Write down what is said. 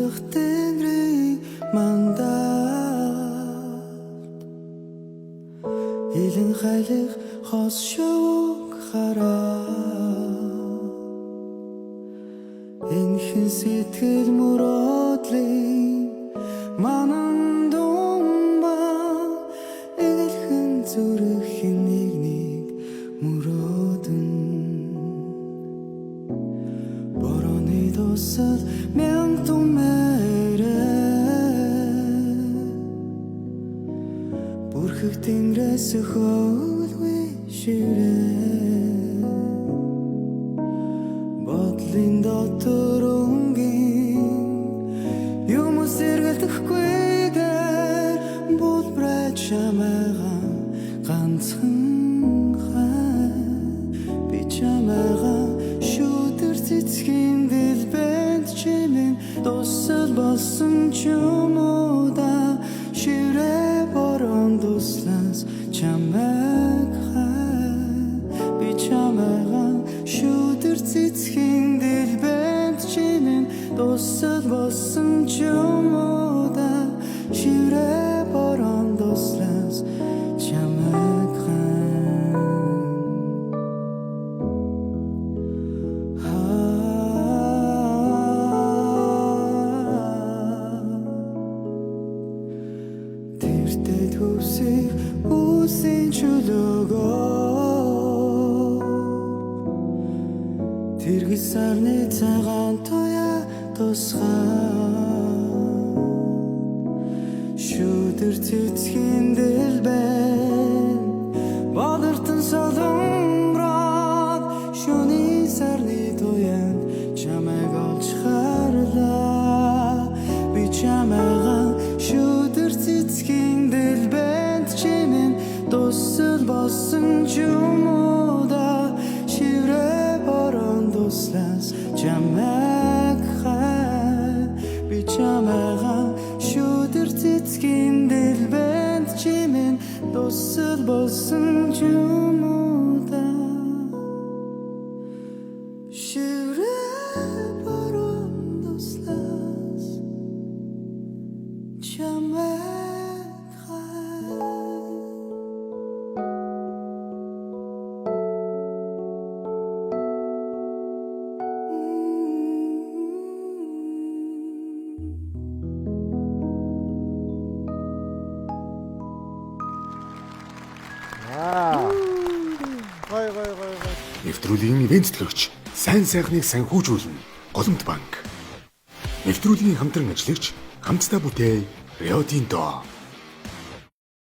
Янзлах тэнгэрийн мандат Илэн хайлах хос шууг хараа Энхэн сэтгэл мөрөөдлийн манан думба Эгэлхэн зүрхэн нэг мөрөөдөн Борооны дусал мянга тумээрээ Бүрхэг тэнгэрээс хөлгүй ширээ Бодлын дотор өнгийн Юм сэргэлдэхгүйгээр Булбрайт чамайгаа ганцхан хай Би чамайгаа шүтэр цэцгийн дэлбэнд чимэн Дуссал болсон ч юм уу да Ширээ борон дуслаас чамайг хай Би чамайгаа шүтэр цэцгийн дэлбэнд чимэн Дуссал болсон ч юм уу да Ширээ борон дуслаас чамайг хай Тэртэй төвсийг үсийн чөлөөгөө Тэргэл сарны цагаан туяа тусгай Шүтэр цэцгийн дэлбэн Бодортон соломброод Шүний сарны туяанд чамайг олж харлаа Би чамайгаа шүтэр цэцгийн дэлбэнд чимэн Дуссал болсон ч юм уу да Шиврээ борон дуслаас чамайг хай Би чамайгаа шүтэр цэцгийн дэлбэнд чимэн Дуссал болсон ч юм уу да Шиврээ борон дуслаас чамайг хай Нэвтрүүлгийн ивент төлөгч сайн сайхныг санхүүжүүлнэ. Голомт банк. Нэвтрүүлгийн хамтран ажиллагч хамтдаа бүтээй Рио Тинто.